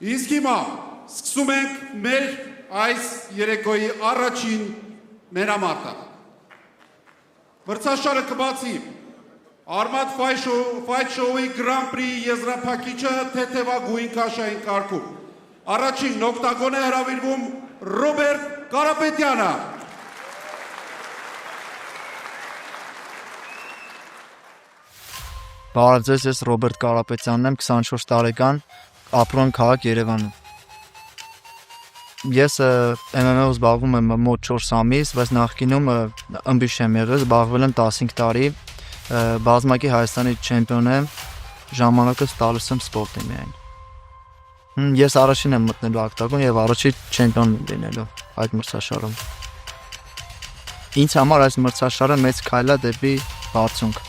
Իսկ հիմա սկսում ենք մեր այս երեկոյի առաջին մենամարտը։ Մրցաշարը կբացի Armad Fight Show-ի Grand Prix եզրափակիչը թեթևագույն քաշային կարգում։ Առաջին օկտագոն է հրավիրվում Ռոբերտ Կարապետյանը։ Բարև ձեզ, ես Ռոբերտ Կարապետյանն եմ, 24 տարեկան, ապրում եմ քաղաք Երևանում։ Ես MMA-ով զբաղվում եմ մոտ 4 ամիս, բայց նախկինում ըմբիշ եմ եղել, զբաղվել եմ 15 տարի, բազմակի Հայաստանի չեմպիոն եմ, ժամանակս տալիս եմ սպորտի միայն։ Ես առաջին եմ մտնելու օկտագոն եւ առաջին չեմպիոն լինելու այդ մրցաշարում։ Ինձ համար այս մրցաշարը մեծ քայլ է դեպի բարձունք։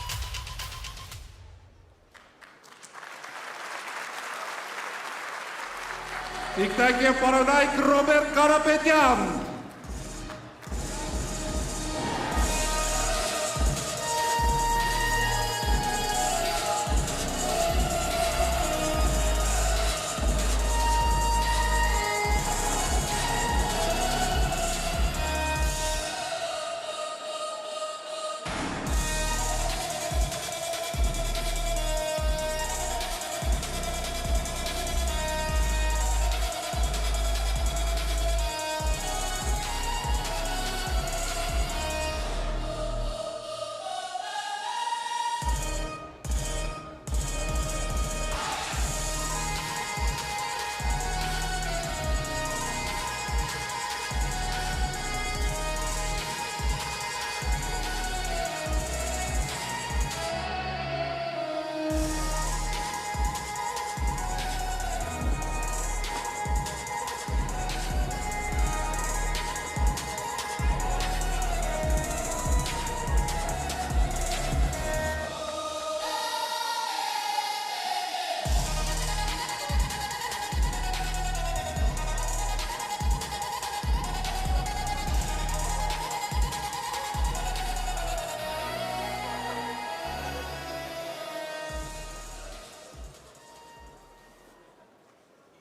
Իկտակ եւ պարոնայք Ռոբերտ Կարապետյան։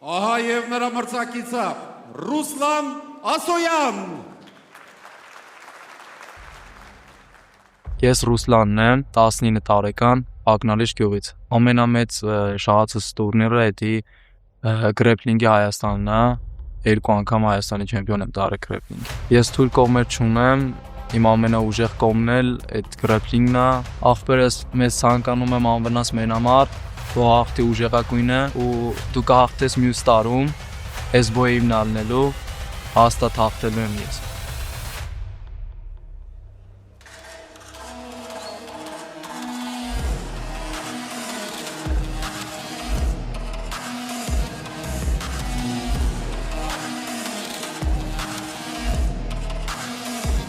Ահա եւ նրա մրցակիցը Ռուսլան Ասոյան։ Ես Ռուսլանն եմ, 19 տարեկան, Ակնալիշ գյուղից։ Ամենամեծ շահացած տուրնիրը էդի գրեփլինգի Հայաստանն է, 2 անգամ Հայաստանի չեմպիոն եմ տարել գրեփլինգ։ Ես թույլ կողմեր չունեմ, իմ ամենաուժեղ կողմն էլ այդ գրեփլինգն է։ Ախպերս մեզ ցանկանում եմ անվնաս մենամարտ, որ հաղթի ուժեղակույնը ու դու կհաղթես մյուս տարում, այս բոյը իմն ալնելու, հաստատ հաղթելու եմ ես։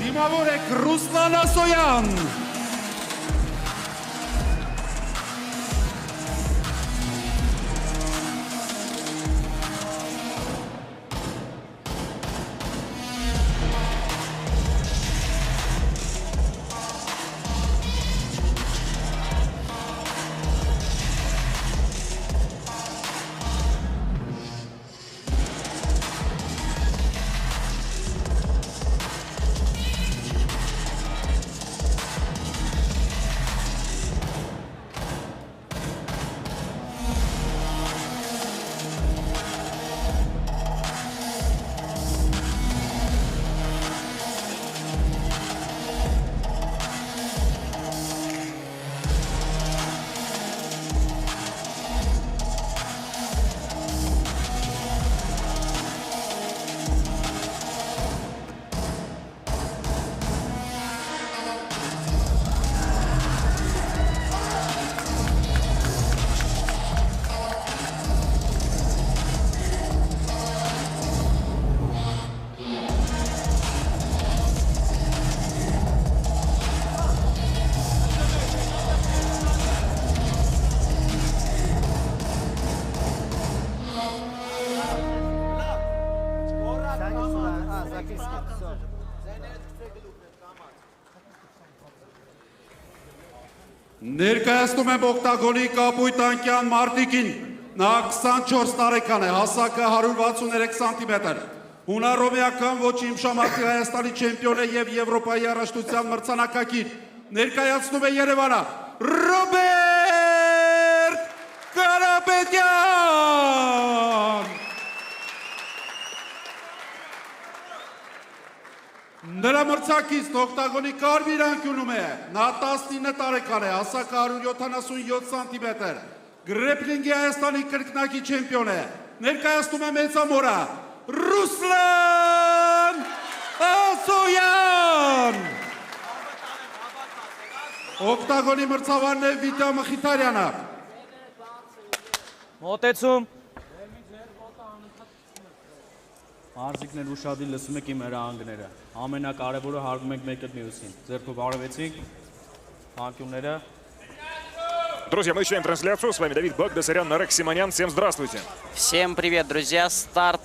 Դիմավոր եք Ռուսլան Ասոյան։ Ներկայացնում եմ օկտագոնի կապույտ անկյան մարտիկին, Նա 24 տարեկան է, հասակը 163 սանտիմետր։ Հունարոմեական ոչի իմշամարտի Հայաստանի չեմպիոն է և Եվրոպայի առաջնության մրցանակակիր։ Ներկայացնում է Երևանը Ռոբերտ Կարապետյան։ Նրա մրցակիցն օկտագոնի կարմիր անկյունում է, նա 19 տարեկան է, հասակը 177 սանտիմետր, գրեպլինգի Հայաստանի կրկնակի չեմպիոն է, ներկայացնում է մեծամորը Ռուսլան Ասոյան։ Օկտագոնի մրցավարն է Վիտա Մխիթարյանը։ Մոտեցում։ Մարզիկներ ուշադիր լսում եք իմ հրահանգները։ Ամենակարևորը հարգում ենք մեկը մյուսին։ Ձեռքով արևեցինք։ Անկյունները։ Друзья, мы начинаем трансляцию. С вами Давид Багдасарян, Нарек Симонян. Всем здравствуйте. Всем привет, друзья! Старт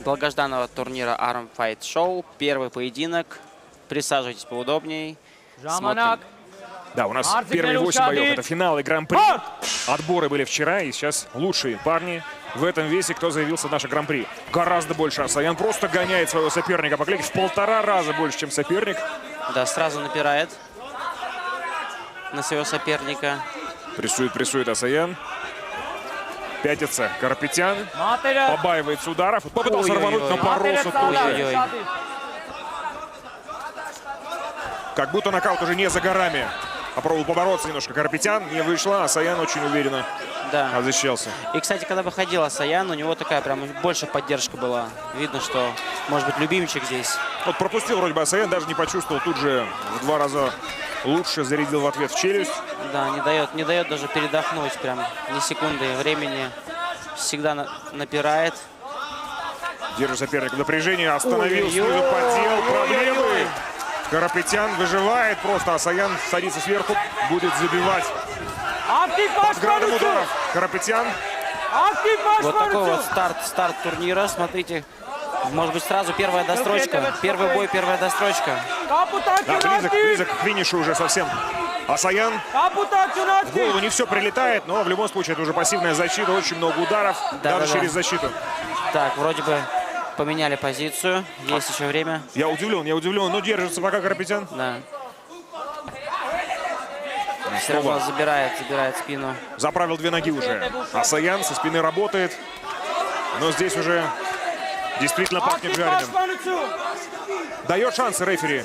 долгожданного турнира Arm Fight Show. Первый поединок. Присаживайтесь поудобней. Ժամանակ։ Да, у нас Марзик первые 8 Нелюшадин. боев. Это финалы Гран-при. Отборы были вчера, и сейчас лучшие парни в этом весе, кто заявился в наше Гран-при. Гораздо больше. Асаян просто гоняет своего соперника по клетке в 1,5 раза больше, чем соперник. Да, сразу напирает на своего соперника. Прессует Асаян. Пятится Карапетян. Մատերը։ Побаивается ударов. Попытался Ой-ой-ой. рвануть, но боролся Մատերը тоже. Ой-ой-ой. ցավը։ Как будто нокаут уже не за горами. Попробовал побороться немножко Карапетян. Не вышло. Асаян очень уверенно Да. защищался. И, кстати, когда выходил Асаян, у него такая прям больше поддержка была. Видно, что, может быть, любимчик здесь. Вот пропустил вроде бы Асаян, даже не почувствовал. Тут же в 2 раза лучше зарядил в ответ в челюсть. Да, не дает даже передохнуть прям ни секунды времени. Всегда напирает. Держит соперника в напряжении. Остановил, снизу Ой-ой-ой. поддел. Проблемы. Ой-ой-ой. Карапетян выживает просто. Асаян садится сверху. Будет забивать. Ակտիվ Градом պաշտպանություն։ ударов. Карапетян. Ակտիվ Вот такой вот պաշտպանություն։ старт турнира. Смотрите, может быть, сразу первая дострочка. Первый бой, первая дострочка. Да, Կապուտակյուն близок ակտիվ։ к финишу уже совсем. Асаян. Կապուտակյուն В голову ակտիվ։ не все прилетает, но в любом случае это уже пассивная защита. Очень много ударов. Да, даже да, да. через защиту. Так, вроде бы поменяли позицию. Есть еще время. Я удивлен. Но держится пока Карапетян. Да. Все равно забирает спину. Заправил 2 ноги уже. Асаян со спины работает. Но здесь уже действительно пахнет Ակտիվ жареным. պաշտպանություն։ Дает шансы рефери.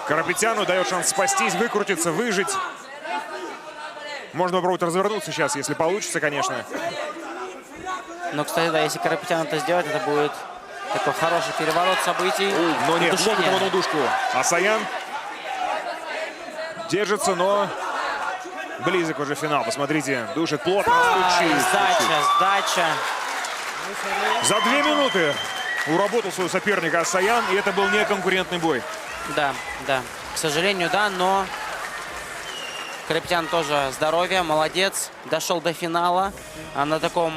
Карапетяну дает шанс спастись, выкрутиться, выжить. Можно попробовать развернуться сейчас, если получится, конечно. Но, кстати, да, если Карапетян это сделает, это будет такой хороший переворот событий. Но нет, Удушение. ловит его на удушку. Асаян держится, но близок уже финал. Посмотрите, душит плотно. Стучит. Сдача. За 2 минуты уработал своего соперника Асаян, и это был неконкурентный бой. Да. К сожалению, да, но Карапетян тоже здоровье, молодец. Дошел до финала. А на таком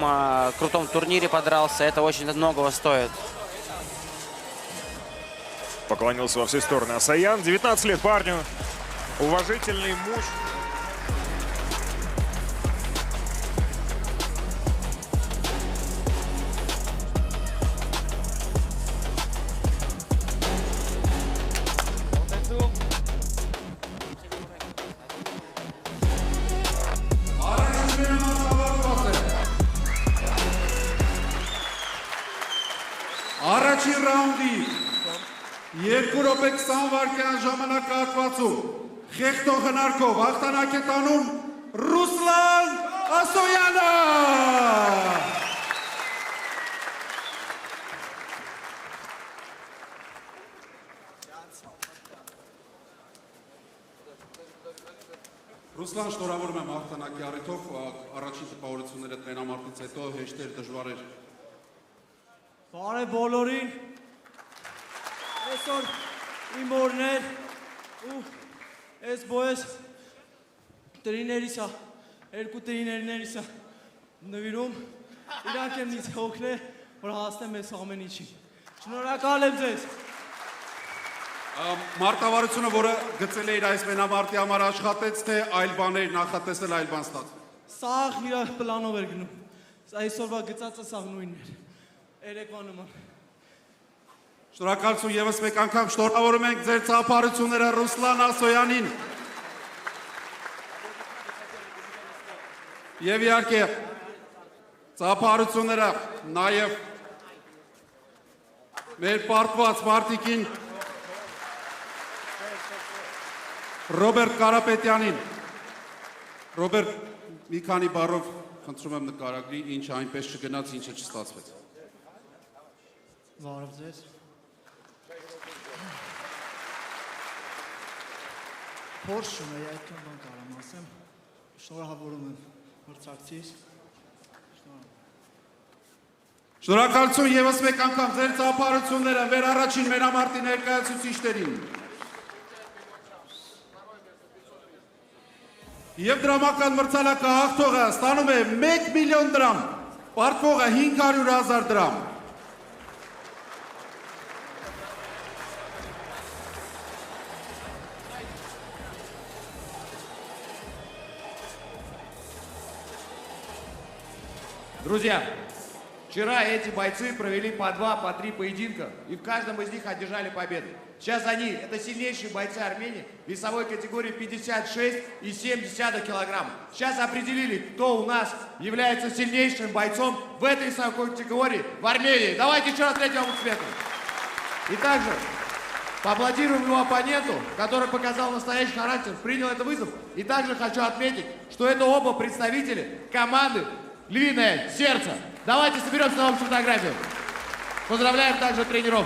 крутом турнире подрался. Это очень многого стоит. Поклонился во все стороны Асаян. 19 лет парню. Уважительный муж. Առաջին ռաունդի 2 րոպե 20 վայրկյան ժամանակահատվածում խեղդող հնարքով հաղթանակ է տանում Ռուսլան Ասոյանը։ Ռուսլան, շնորհավորում եմ հաղթանակի առիթով, առաջին տպավորությունները տրենամարտից հետո հեշտ էր, դժվար էր։ Բարև բոլորին, այսօր իմ օրն էր ու այս բոյես տրիներիս է, 2 տրիներներիս է նվիրում, իրանք եմ ինձ հոգնել, որ հասնեմ այս ամեն ինչին, շնորհակալ եմ ձեզ։ Մարտավարությունը, որը գծել էիր այս մենամարտի համար աշխատեց, թե այլ բաներ նախատեսել այլ բան ստացվեց։ Սաղ իր պլանով էր գնում, Այսօրվա գծածը սաղ նույնն էր։ Երեկվա նման։ Շնորհակալություն եւս մեկ անգամ շնորհավորում ենք ձեր ծափարությունները Ռուսլան Ասոյանին։ Եվ իհարկե ծափարությունները նաեւ մեր պարտված մարտիկին Ռոբերտ Կարապետյանին։ Ռոբերտ, մի քանի բառով խնդրում եմ նկարագրի, ինչը այնպես չգնաց, ինչը չստացվեց։ Բարև ձեզ։ Փորձ ունեի այդքան բան կարամ ասեմ։ Շնորհավորում եմ մրցակցիս։ Շնորհակալություն եւս մեկ անգամ ձեր ծափարությունները մեր առաջին մենամարտի ներկայացուցիչներին։ Եվ դրամական մրցանակը հաղթողը ստանում է 1 միլիոն դրամ, պարտվողը 500,000 դրամ։ Друзья, вчера эти бойцы провели по 2, по 3 поединка, и в каждом из них одержали победу. Сейчас они, это сильнейшие бойцы Армении, в весовой категории 56,7 килограмма. Сейчас определили, кто у нас является сильнейшим бойцом в этой весовой категории в Армении. Давайте еще раз третьему цвету. И также поаплодируем его оппоненту, который показал настоящий характер, принял этот вызов. И также хочу отметить, что это оба представители команды «Львиное сердце». Давайте соберемся на общую фотографию. Поздравляем также тренеров.